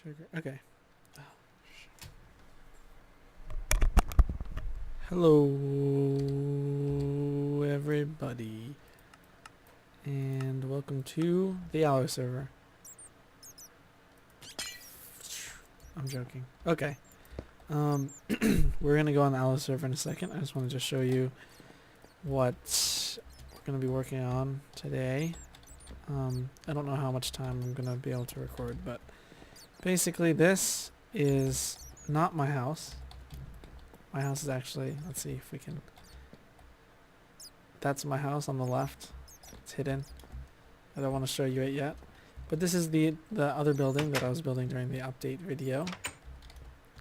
Sugar. Okay. Oh, hello, everybody, and welcome to the Allo server. I'm joking. Okay. We're gonna go on the Allo server in a second. I just want to just show you what we're gonna be working on today. I don't know how much time I'm gonna be able to record, but basically this is not my house. My house is actually, let's see if we can, that's my house on the left. It's hidden. I don't want to show you it yet. But this is the other building that I was building during the update video.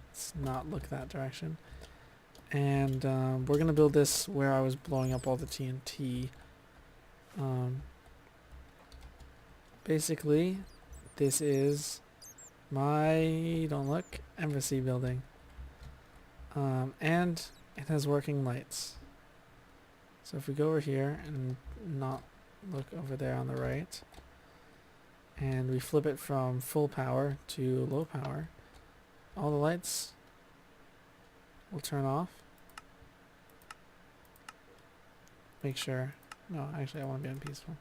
Let's not look that direction. And we're going to build this where I was blowing up all the TNT. Basically, this is my, don't look, embassy building. And it has working lights. So if we go over here and not look over there on the right, and we flip it from full power to low power, all the lights will turn off. Make sure, no, actually I want to be on peaceful.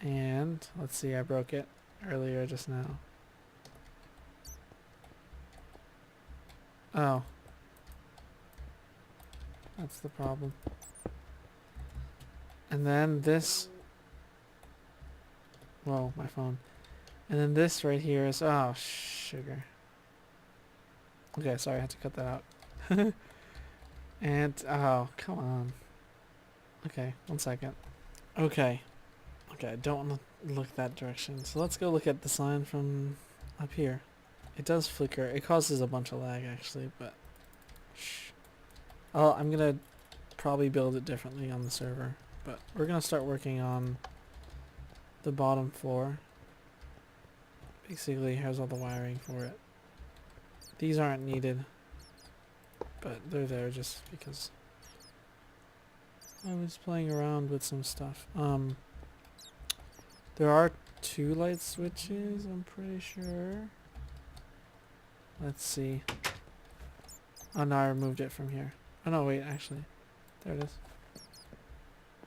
And let's see, I broke it earlier just now. Oh. That's the problem. And then this. Whoa, my phone. And then this right here is, oh, sugar. Okay, sorry, I had to cut that out. And, oh, come on. Okay, 1 second. Okay. Okay, I don't want to look that direction. So let's go look at the sign from up here. It does flicker. It causes a bunch of lag, actually, but shh. Oh, I'm gonna probably build it differently on the server, but we're gonna start working on the bottom floor. Basically, here's all the wiring for it. These aren't needed, but they're there just because I was playing around with some stuff. There are 2 light switches, I'm pretty sure. Let's see. Oh no, I removed it from here. Oh no, wait, actually. There it is.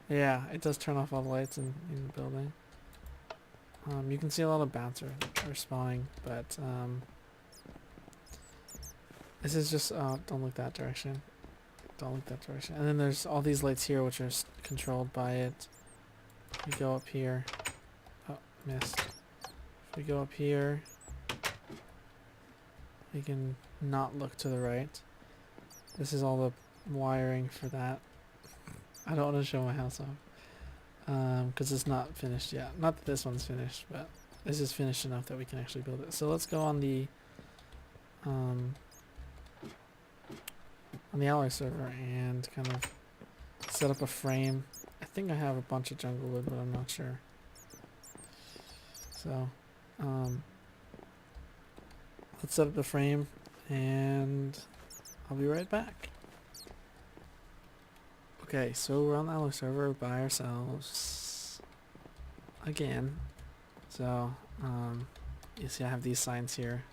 Yeah, it does turn off all the lights in the building. You can see a lot of bats are spawning, but this is just, don't look that direction. Don't look that direction. And then there's all these lights here which are controlled by it. If we go up here. Oh, missed. If we go up here, we can not look to the right. This is all the wiring for that. I don't want to show my house off because it's not finished yet. Not that this one's finished, but this is finished enough that we can actually build it. So let's go on the alloy server and kind of set up a frame. I think I have a bunch of jungle wood, but I'm not sure. So let's set up the frame and I'll be right back. Okay, so we're on the Allo server by ourselves again. So, you see I have these signs here.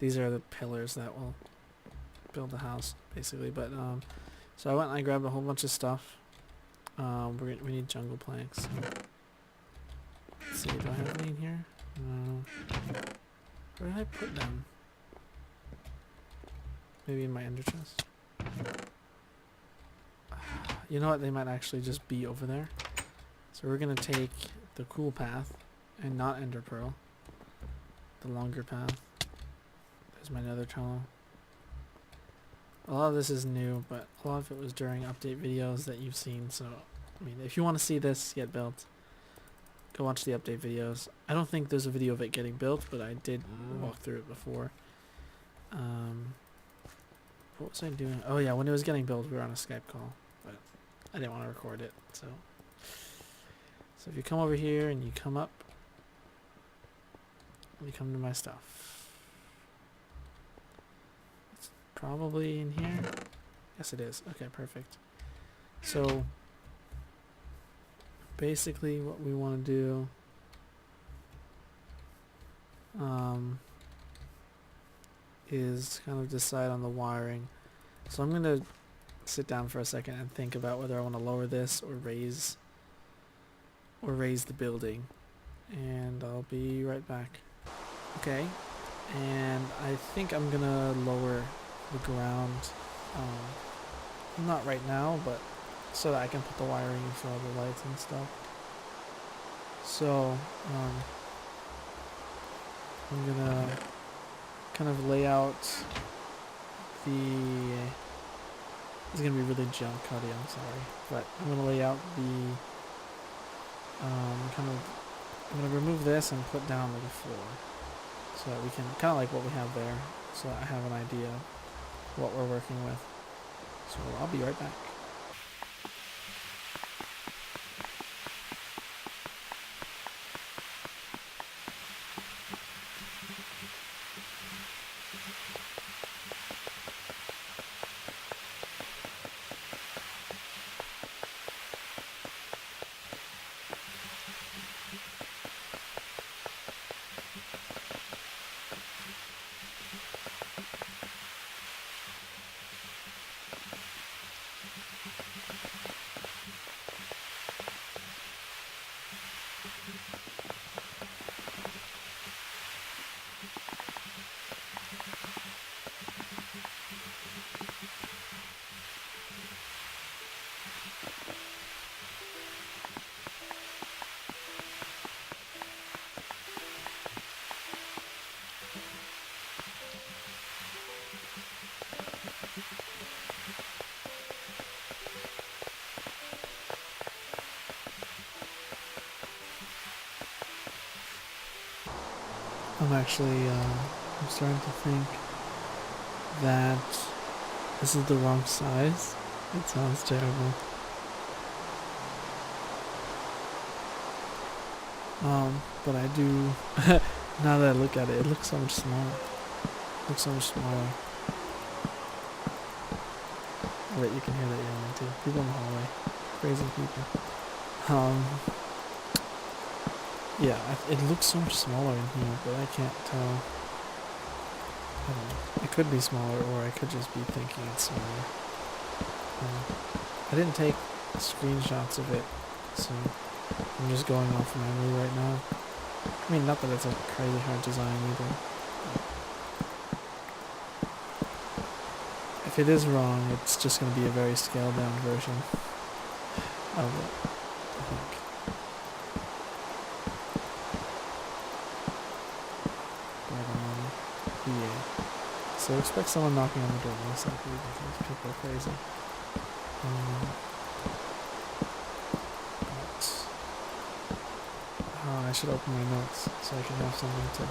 These are the pillars that will build the house, basically. But, so I went and I grabbed a whole bunch of stuff. We need jungle planks. Let's see, do I have any in here? No. Where did I put them? Maybe in my ender chest. You know what, they might actually just be over there. So we're going to take the cool path and not ender pearl. The longer path. There's my nether tunnel. A lot of this is new, but a lot of it was during update videos that you've seen. So, I mean, if you want to see this get built, go watch the update videos. I don't think there's a video of it getting built, but I did walk through it before. What was I doing? Oh yeah, when it was getting built, we were on a Skype call, but I didn't want to record it, so if you come over here and you come up, you come to my stuff. It's probably in here. Yes, it is. Okay, perfect. So basically what we want to do is kind of decide on the wiring. So I'm going to sit down for a second and think about whether I want to lower this or raise the building. And I'll be right back. Okay, and I think I'm going to lower the ground. Not right now, but so that I can put the wiring in for all the lights and stuff. So, I'm gonna kind of lay out the... It's gonna be really junk cutty, I'm sorry. But I'm gonna lay out the... I'm gonna remove this and put down like a floor. So that we can, kind of like what we have there. So that I have an idea of what we're working with. So I'll be right back. I'm actually, I'm starting to think that this is the wrong size. It sounds terrible. But I do, now that I look at it, it looks so much smaller. It looks so much smaller. I bet you can hear that yelling too. People in the hallway. Crazy people. Yeah, it looks so much smaller in here, but I can't tell. I don't know. It could be smaller, or I could just be thinking it's smaller. I didn't take screenshots of it, so I'm just going off memory right now. I mean, not that it's a crazy hard design either. If it is wrong, it's just going to be a very scaled down version of it, I think. Yeah. So expect someone knocking on the door most likely because people are crazy. But I should open my notes so I can have something to...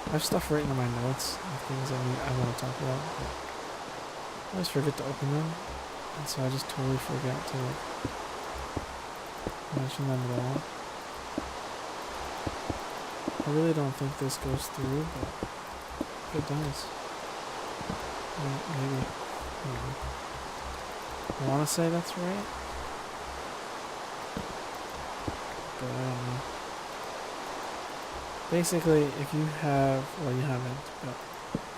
I have stuff written in my notes of things I want to talk about, but I always forget to open them, and so I just totally forget to mention them at all. I really don't think this goes through, but it does. Well, maybe. I want to say that's right, but I don't know. Basically, if you have, well, you haven't, but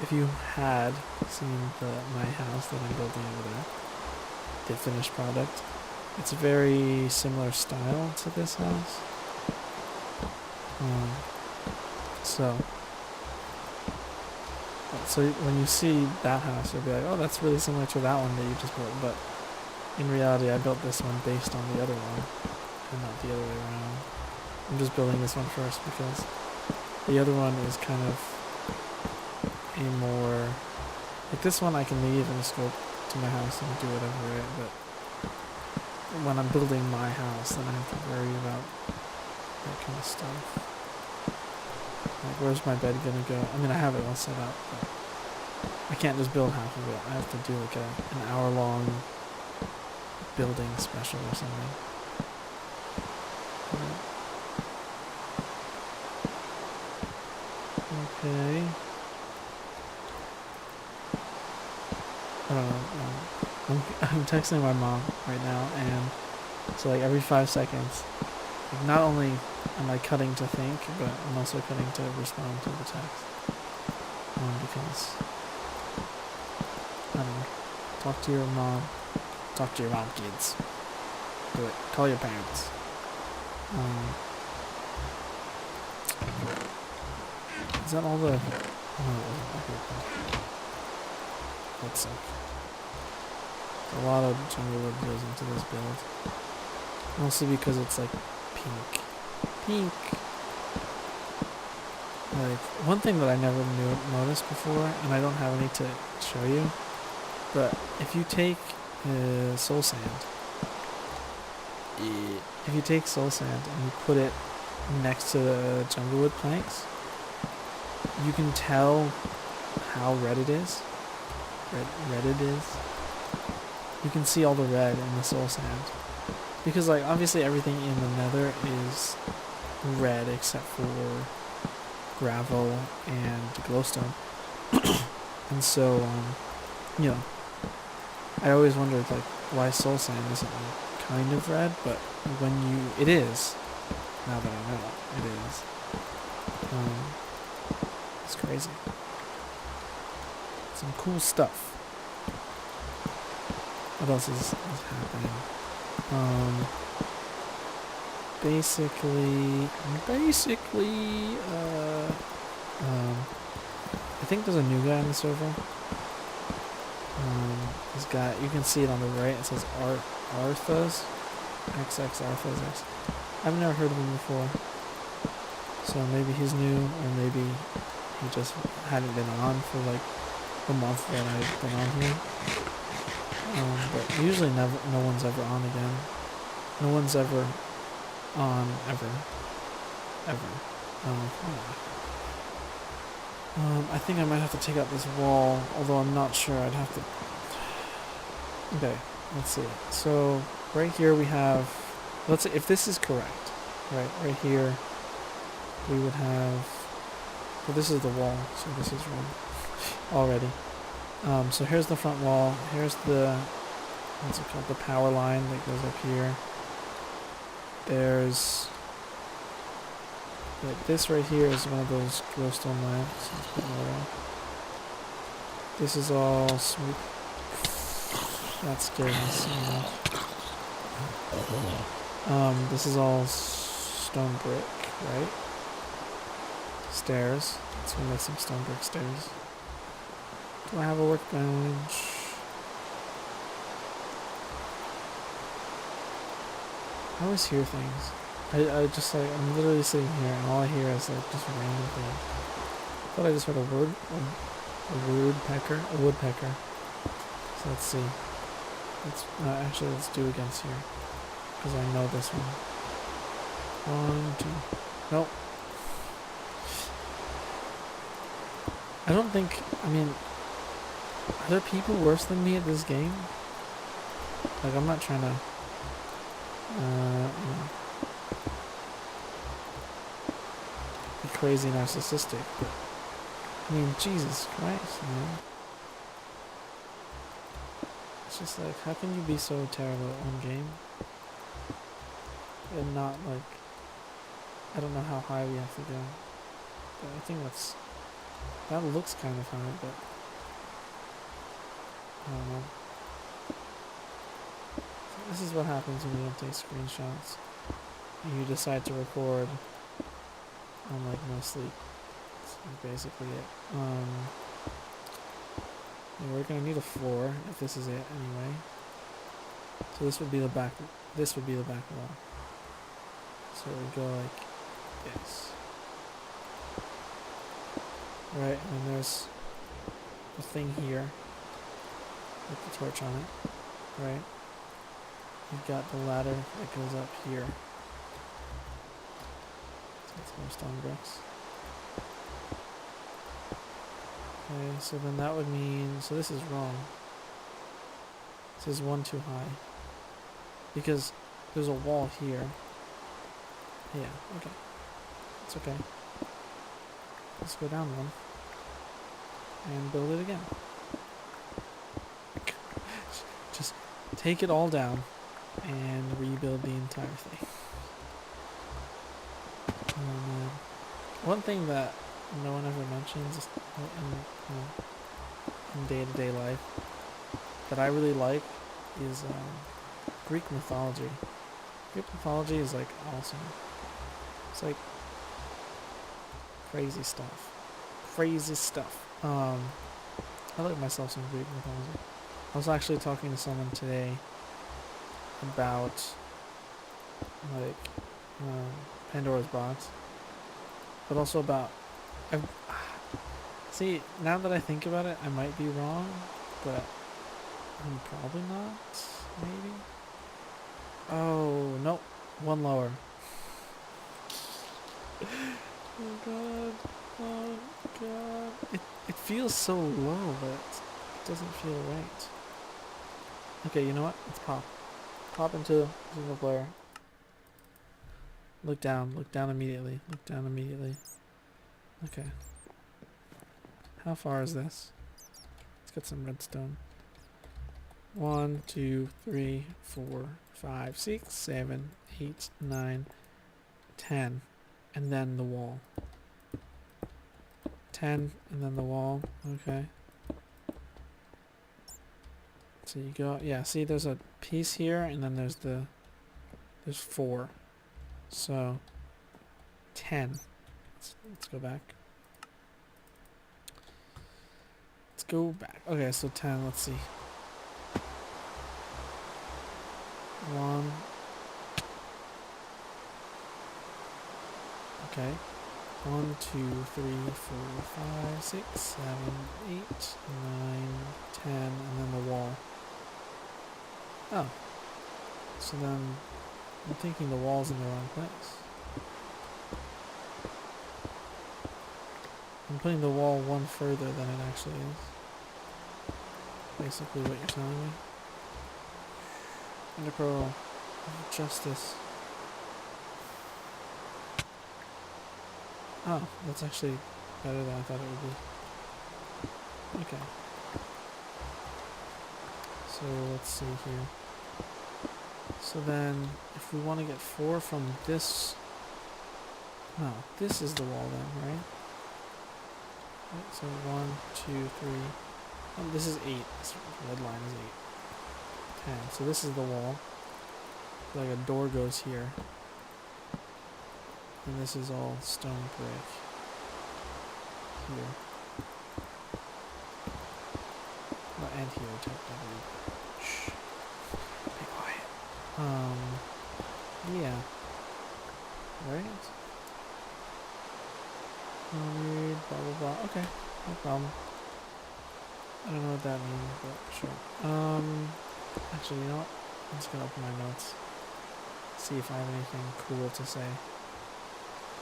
if you had seen my house that I'm building over there, the finished product, it's a very similar style to this house. So when you see that house, you'll be like, oh, that's really similar to that one that you just built. But in reality, I built this one based on the other one, and not the other way around. I'm just building this one first because the other one is kind of a more... Like this one I can leave and just go to my house and do whatever, right? But when I'm building my house, then I have to worry about that kind of stuff. Like, where's my bed gonna go? I mean, I have it all set up, but I can't just build half of it. I have to do like an hour-long building special or something. Okay. I don't know. I'm texting my mom right now, and so like every 5 seconds, Like, not only am I cutting to think, but I'm also cutting to respond to the text. Because, I don't know, talk to your mom. Talk to your mom, kids. Do it. Call your parents. Is that all the... Oh, okay. That's sick. A lot of jungle wood goes into this build. Mostly because it's like pink. Pink! Like, one thing that I never noticed before, and I don't have any to show you, but if you take soul sand, and you put it next to the jungle wood planks, you can tell how red it is. Red it is. You can see all the red in the soul sand. Because, like, obviously everything in the nether is red except for gravel and glowstone. And so, you know, I always wondered, like, why soul sand isn't like, kind of red, but when it is. Now that I know it is. It's crazy. Some cool stuff. What else is happening? I think there's a new guy on the server. This guy, you can see it on the right. It says Arthas, XX Arthas X. I've never heard of him before, so maybe he's new, or maybe he just hadn't been on for like the month that I've been on here. But usually no one's ever on again. No one's ever on ever. I think I might have to take out this wall, although I'm not sure. I'd have to. Okay, let's see. So right here we have. Let's see if this is correct. Right here we would have. Well, this is the wall, so this is wrong already. So here's the front wall. Here's the, what's it called? The power line that goes up here. There's, like, this right here is one of those glowstone lamps. Let's put more on. This is all smooth. That scared me so much. This is all stone brick, right? Stairs. Let's make some stone brick stairs. Do I have a workbench? I always hear things. I just like, I'm literally sitting here and all I hear is like just random things. I thought I just heard a woodpecker. So let's see. Let's do against here. Because I know this one. 1, 2. Nope. I don't think, I mean, are there people worse than me at this game? Like, I'm not trying to, be crazy narcissistic, but, I mean, Jesus Christ, man. It's just like, how can you be so terrible at one game? And not, like, I don't know how high we have to go. But I think that looks kind of high, but I don't know. So this is what happens when you don't take screenshots. You decide to record on like no sleep. That's basically it. Yeah, we're gonna need a floor if this is it anyway. So this would be the back. This would be the back wall. So it would go like this. Right, and then there's a thing here with the torch on it, right? You've got the ladder that goes up here. So that's more stone bricks. Okay, so then that would mean, so this is wrong. This is one too high. Because there's a wall here. Yeah, okay. It's okay. Let's go down one and build it again. Just take it all down and rebuild the entire thing. man. One thing that no one ever mentions in day-to-day life that I really like is Greek mythology. Greek mythology is like awesome. It's like crazy stuff. Crazy stuff. I like myself some Greek mythology. I was actually talking to someone today about like Pandora's box, but also about. I've, see, now that I think about it, I might be wrong, but I'm probably not. Maybe. Oh nope, one lower. Oh god. Oh god. It feels so low, but it doesn't feel right. Okay, you know what? Let's pop. Pop into single player. Look down. Look down immediately. Look down immediately. Okay. How far is this? Let's get some redstone. 1, 2, 3, 4, 5, 6, 7, 8, 9, 10. And then the wall. 10 and then the wall. Okay. So you go, yeah, see there's a piece here and then there's 4. So 10. Let's go back. Let's go back. Okay, so 10, let's see. 1. Okay. 1, 2, 3, 4, 5, 6, 7, 8, 9, 10, and then the wall. Oh. So then I'm thinking the wall's in the wrong place. I'm putting the wall one further than it actually is. Basically what you're telling me. Underpearl of justice. Oh, that's actually better than I thought it would be. Okay. So let's see here. So then, if we want to get 4 from this... No, this is the wall then, right? Right, so 1, 2, 3... Oh, this is 8. This red line is 8. 10. So this is the wall. Like a door goes here. And this is all stone brick. Here. Well, and here, technically. Shh. Be quiet. Yeah. Right? Read, blah, blah, blah. Okay. No problem. I don't know what that means, but sure. Actually, you know what? I'm just gonna open my notes. See if I have anything cool to say.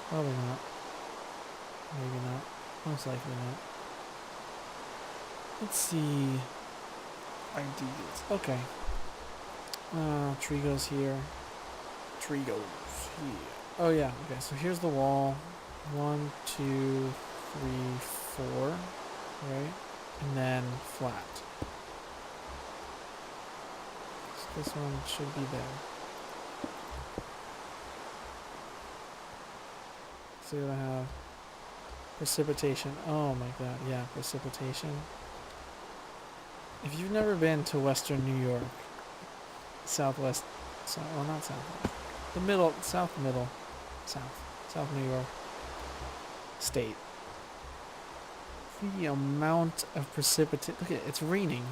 Probably not. Maybe not. Most likely not. Let's see. Ideas. Okay. Tree goes here. Tree goes here. Oh yeah. Okay. So here's the wall. 1, 2, 3, 4. Right. And then flat. So this one should be there. See what I have? Precipitation. Oh my god, yeah, precipitation. If you've never been to Western New York, Southwest, well not Southwest, the middle, South New York state. The amount of precipitation. Look at it, it's raining,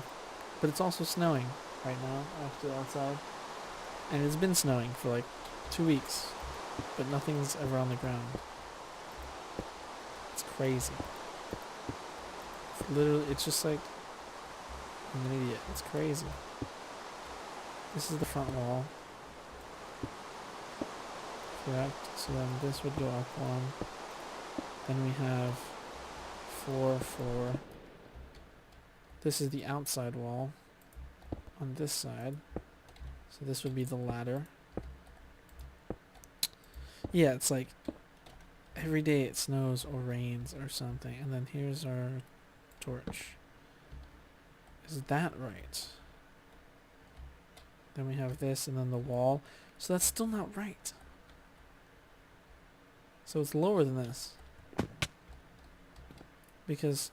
but it's also snowing right now, actually outside. And it's been snowing for like 2 weeks, but nothing's ever on the ground. It's crazy. It's literally, it's just like, I'm an idiot. It's crazy. This is the front wall. Correct. So then this would go up 1. Then we have 4, 4. This is the outside wall on this side. So this would be the ladder. Yeah, it's like every day it snows or rains or something. And then here's our torch. Is that right? Then we have this and then the wall. So that's still not right. So it's lower than this. Because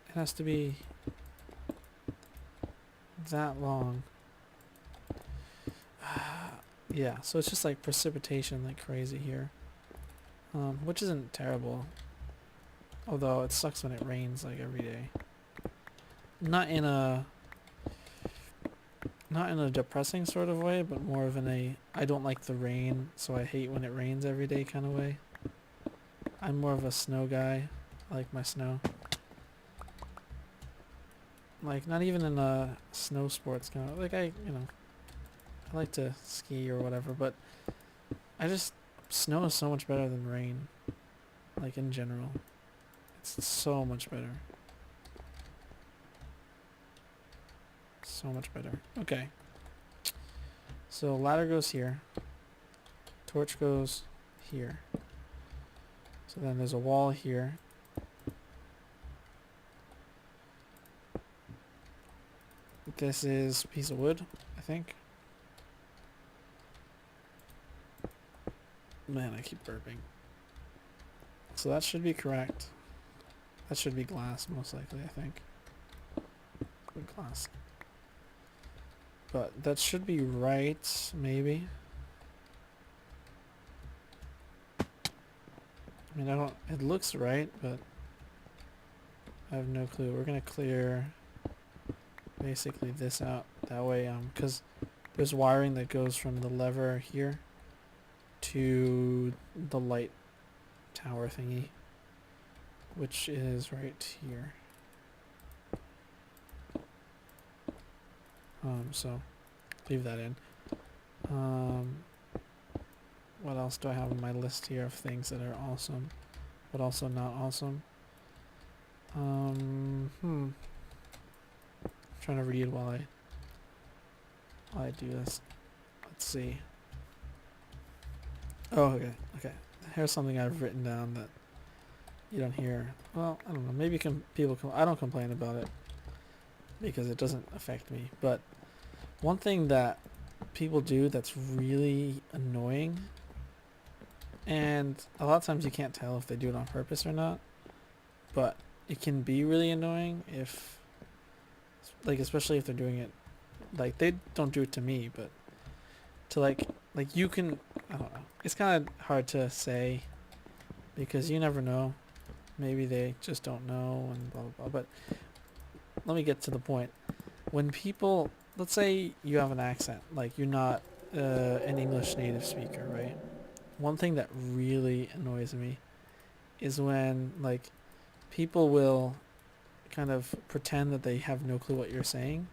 it has to be that long. Yeah, so it's just like precipitation like crazy here. Which isn't terrible. Although it sucks when it rains like every day. Not in a depressing sort of way, but more of in a I don't like the rain, so I hate when it rains every day kind of way. I'm more of a snow guy. I like my snow. Like not even in a snow sports kind of like I like to ski or whatever, but snow is so much better than rain. Like in general. It's so much better. So much better. Okay. So ladder goes here. Torch goes here. So then there's a wall here. This is a piece of wood, I think. Man, I keep burping. So that should be correct. That should be glass, most likely, I think. Good glass. But that should be right, maybe. I mean, it looks right, but I have no clue. We're gonna clear basically this out that way, because there's wiring that goes from the lever here to the light tower thingy, which is right here. So leave that in. What else do I have on my list here of things that are awesome, but also not awesome? Trying to read while I do this. Let's see. Oh, okay. Here's something I've written down that you don't hear. Well, I don't know. Maybe I don't complain about it because it doesn't affect me. But one thing that people do that's really annoying, and a lot of times you can't tell if they do it on purpose or not, but it can be really annoying if, like, especially if they're doing it, like, they don't do it to me, but to like you can, I don't know. It's kind of hard to say because you never know. Maybe they just don't know and blah, blah, blah. But let me get to the point. When people, let's say you have an accent, like you're not an English native speaker, right? One thing that really annoys me is when, like, people will kind of pretend that they have no clue what you're saying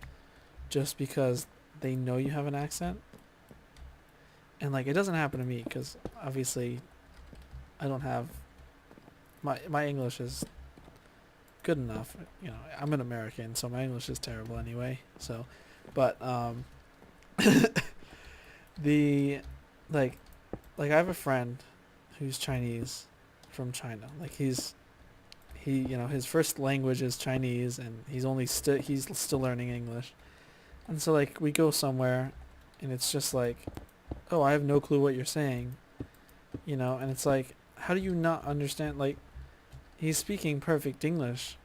just because they know you have an accent. And, like, it doesn't happen to me because obviously I don't have... My English is good enough. You know, I'm an American, so my English is terrible anyway. So, but, the... Like, I have a friend who's Chinese from China. Like, he, you know, his first language is Chinese, and he's still learning English. And so, like, we go somewhere, and it's just like, oh, I have no clue what you're saying, you know, and it's like, how do you not understand? Like, he's speaking perfect English,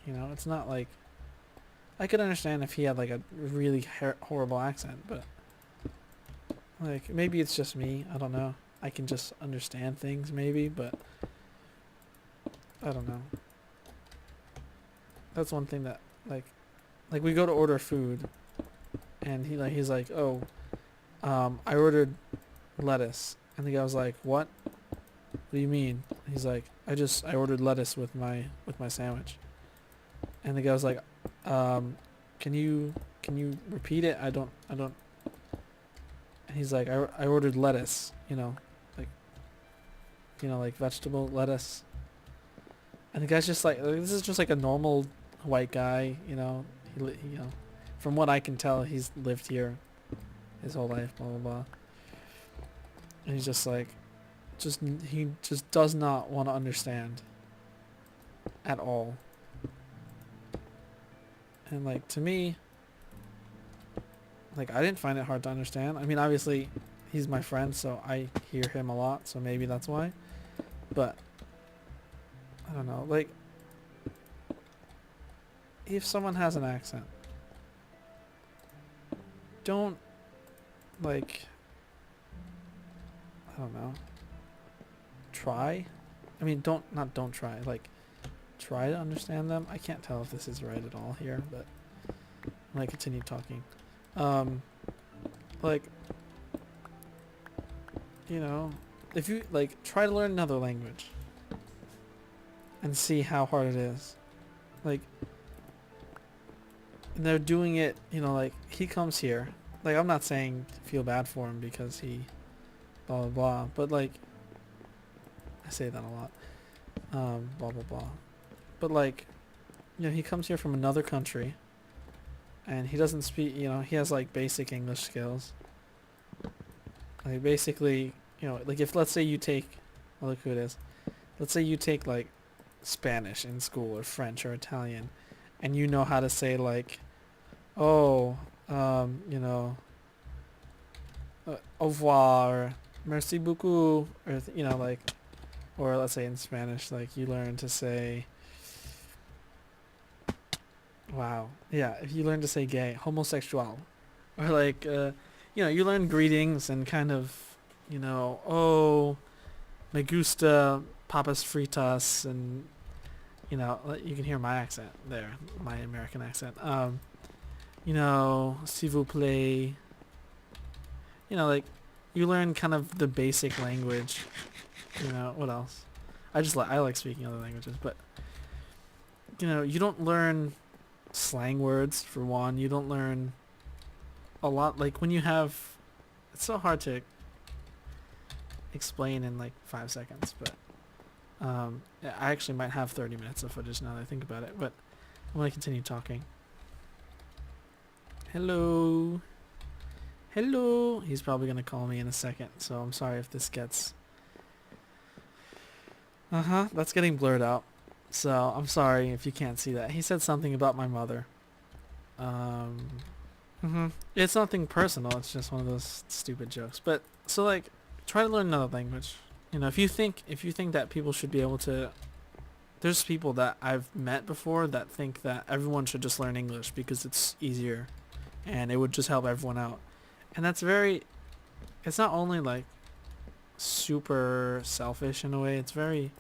you know. It's not like, I could understand if he had like a really horrible accent, but like, maybe it's just me, I don't know. I can just understand things maybe, but I don't know. That's one thing that, like we go to order food, and he's like, oh, I ordered lettuce, and the guy was like, what do you mean? He's like, I ordered lettuce with my sandwich, and the guy was like, can you repeat it? I don't. And he's like, I ordered lettuce, you know, like vegetable lettuce. And the guy's just like, this is just like a normal white guy, you know. He you know, from what I can tell, he's lived here his whole life, blah blah blah. And he's just like, he just does not want to understand at all. And like, to me, like, I didn't find it hard to understand. I mean, obviously he's my friend, so I hear him a lot, so maybe that's why. But I don't know, like, if someone has an accent, don't, like, I don't know, try. I mean, don't try, like, try to understand them. I can't tell if this is right at all here, but I'm gonna continue talking. Like, you know, if you, like, try to learn another language and see how hard it is. Like, and they're doing it, you know, like, he comes here. Like, I'm not saying feel bad for him because he blah, blah, blah. But, like, I say that a lot. Blah, blah, blah. But, like, you know, he comes here from another country. And he doesn't speak, you know, he has, like, basic English skills. Like, basically, you know, like, if, let's say you take, oh, look who it is. Let's say you take, like, Spanish in school, or French, or Italian. And you know how to say, like, oh, you know, au revoir, merci beaucoup, or, you know, like, or let's say in Spanish, like, you learn to say, wow, yeah, if you learn to say gay, homosexual, or like, you know, you learn greetings and kind of, you know, oh, me gusta papas fritas, and, you know, you can hear my accent there, my American accent. You know, s'il vous plaît. You know, like, you learn kind of the basic language. You know, what else? I like speaking other languages, but, you know, you don't learn slang words, for one. You don't learn a lot. Like, when you have, it's so hard to explain in, like, 5 seconds, but, yeah, I actually might have 30 minutes of footage now that I think about it, but I'm going to continue talking. Hello. Hello. He's probably going to call me in a second, so I'm sorry if this gets... that's getting blurred out. So, I'm sorry if you can't see that. He said something about my mother. It's nothing personal, it's just one of those stupid jokes. But, so, like, try to learn another language. You know, if you think that people should be able to... There's people that I've met before that think that everyone should just learn English because it's easier and it would just help everyone out. And that's very... It's not only, like, super selfish in a way, it's very...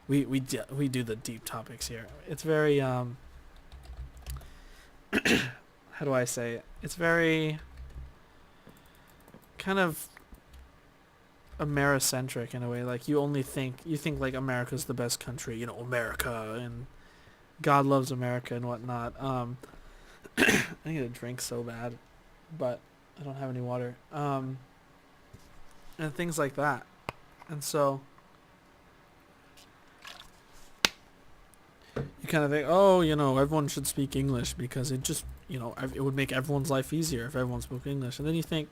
We do the deep topics here. It's very, how do I say it? It's very kind of Americentric in a way. Like, you think like America's the best country, you know, America, and God loves America and whatnot. I need a drink so bad, but I don't have any water. And things like that. And so you kind of think, oh, you know, everyone should speak English because it just, you know, it would make everyone's life easier if everyone spoke English. And then you think,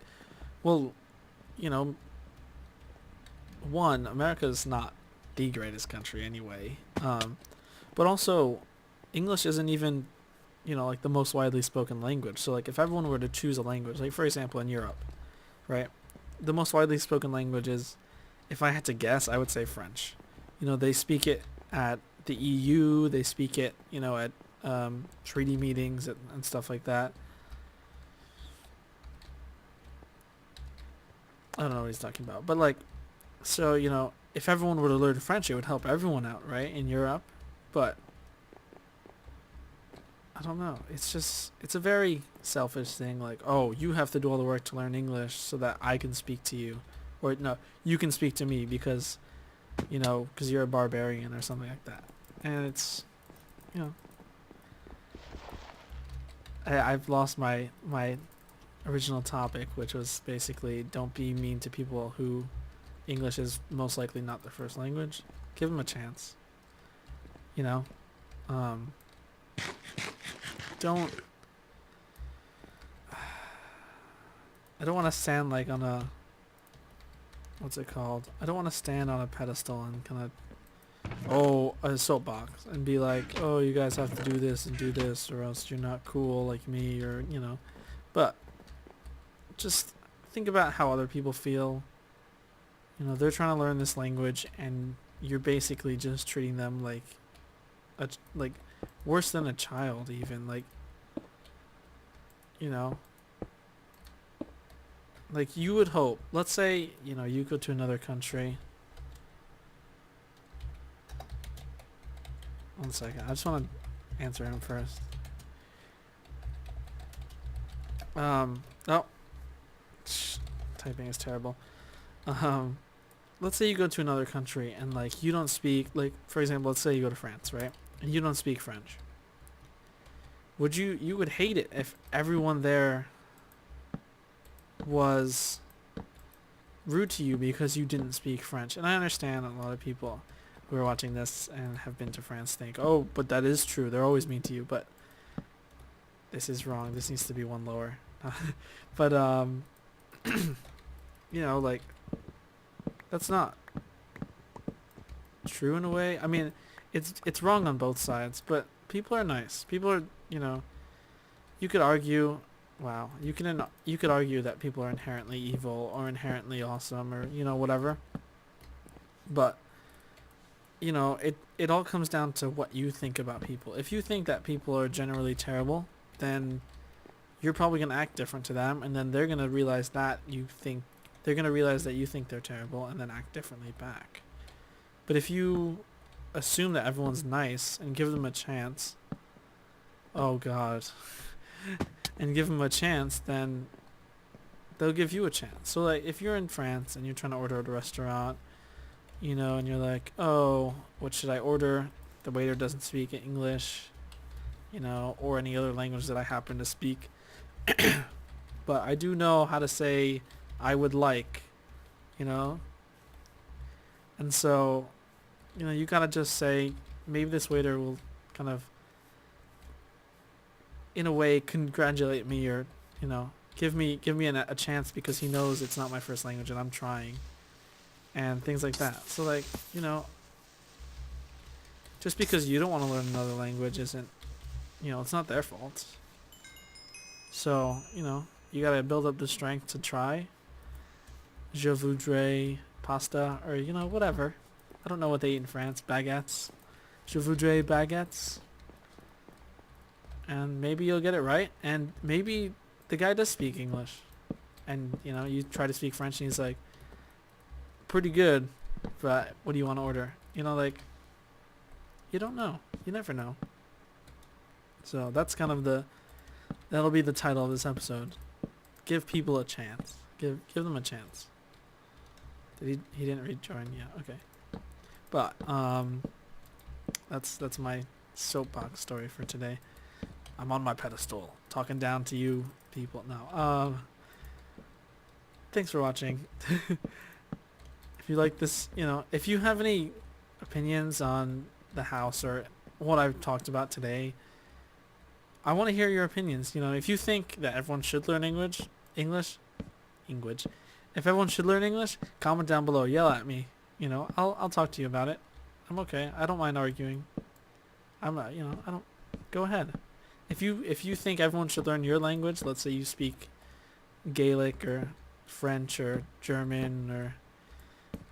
well, you know, one, America's not the greatest country anyway. But also, English isn't even, you know, like, the most widely spoken language. So, like, if everyone were to choose a language, like, for example, in Europe, right, the most widely spoken language is, if I had to guess, I would say French. You know, they speak it at the EU, they speak it, you know, at treaty meetings and stuff like that. I don't know what he's talking about, but, like, so, you know, if everyone were to learn French, it would help everyone out, right, in Europe. But I don't know, it's just, it's a very selfish thing, like, oh, you have to do all the work to learn English so that I can speak to you, or no, you can speak to me because, you know, because you're a barbarian or something like that. And it's, you know, I've lost my original topic, which was basically, don't be mean to people who English is most likely not their first language. Give them a chance. You know? Don't... I don't want to stand, like, on a... What's it called? I don't want to stand on a pedestal and kind of... a soapbox, and be like, oh, you guys have to do this and do this, or else you're not cool like me, or, you know. But just think about how other people feel. You know, they're trying to learn this language, and you're basically just treating them like like worse than a child, even. Like, you know, like you would hope. Let's say, you know, you go to another country. One second. I just want to answer him first. Oh, typing is terrible. Let's say you go to another country and like you don't speak, like for example, let's say you go to France, right? And you don't speak French. You would hate it if everyone there was rude to you because you didn't speak French. And I understand a lot of people who are watching this and have been to France think, oh, but that is true. They're always mean to you, but this is wrong. This needs to be one lower. But you know, like, that's not true in a way. I mean, it's wrong on both sides, but people are nice. People are, you know, you could argue, wow, you could argue that people are inherently evil or inherently awesome or, you know, whatever. But, you know, it all comes down to what you think about people. If you think that people are generally terrible, then you're probably going to act different to them, and then they're going to realize that you think they're terrible and then act differently back. But if you assume that everyone's nice and give them a chance, oh god, and give them a chance, then they'll give you a chance. So like if you're in France and you're trying to order at a restaurant, you know, and you're like, oh, what should I order? The waiter doesn't speak English, you know, or any other language that I happen to speak. But I do know how to say I would like, you know. And so, you know, you gotta just say, maybe this waiter will kind of, in a way, congratulate me, or, you know, give me a chance because he knows it's not my first language and I'm trying, and things like that. So like, you know, just because you don't want to learn another language isn't, you know, it's not their fault. So, you know, you gotta build up the strength to try. Je voudrais pasta, or, you know, whatever. I don't know what they eat in France. Baguettes. Je voudrais baguettes. And maybe you'll get it right. And maybe the guy does speak English. And, you know, you try to speak French and he's like, pretty good, but what do you want to order? You know, like, you don't know. You never know. So that's kind of that'll be the title of this episode. Give people a chance. Give them a chance. He didn't rejoin yet. Okay. But that's my soapbox story for today. I'm on my pedestal, talking down to you people. No. Thanks for watching. If you like this, you know, if you have any opinions on the house or what I've talked about today, I want to hear your opinions. You know, if you think that everyone should learn English. If everyone should learn English, comment down below. Yell at me. You know, I'll talk to you about it. I'm okay. I don't mind arguing. I'm not. You know, I don't. Go ahead. If you think everyone should learn your language, let's say you speak Gaelic or French or German or,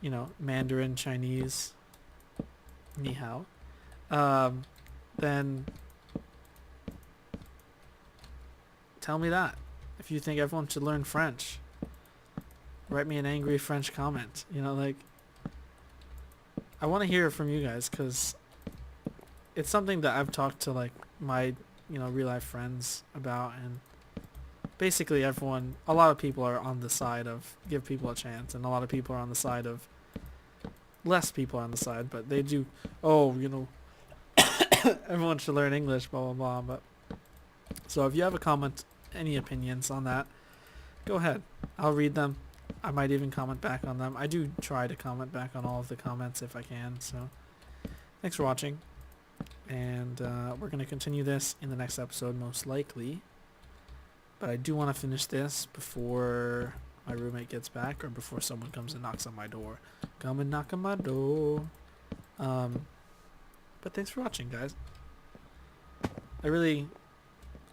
you know, Mandarin, Chinese, ni hao, then tell me that. If you think everyone should learn French, write me an angry French comment. You know, like, I want to hear from you guys, because it's something that I've talked to, like, my, you know, real life friends about, and basically a lot of people are on the side of give people a chance, and a lot of people are on the side of less people are on the side, but they do, oh, you know, everyone should learn English, blah, blah, blah. But so if you have a comment, any opinions on that, go ahead. I'll read them. I might even comment back on them. I do try to comment back on all of the comments if I can. So thanks for watching. And we're going to continue this in the next episode, most likely. But I do want to finish this before my roommate gets back, or before someone comes and knocks on my door. Come and knock on my door. But thanks for watching, guys. I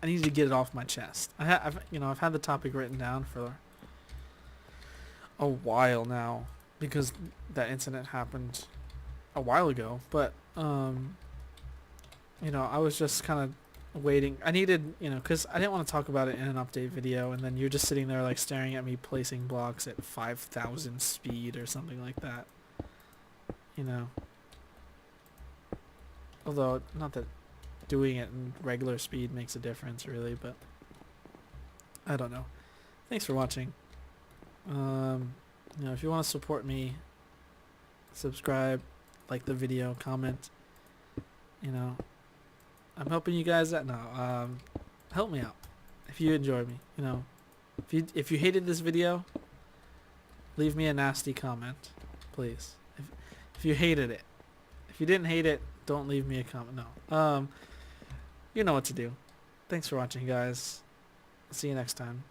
need to get it off my chest. I've had the topic written down for a while now because that incident happened a while ago. But you know, I was just kind of waiting. I needed, you know, because I didn't want to talk about it in an update video, and then you're just sitting there like staring at me placing blocks at 5,000 speed or something like that. You know. Although, not that doing it in regular speed makes a difference, really, but I don't know. Thanks for watching. You know, if you want to support me, subscribe, like the video, comment. You know, I'm helping you guys out now. Help me out if you enjoy me. You know, if you hated this video, leave me a nasty comment, please. If you hated it, if you didn't hate it, don't leave me a comment. No. You know what to do. Thanks for watching, guys. See you next time.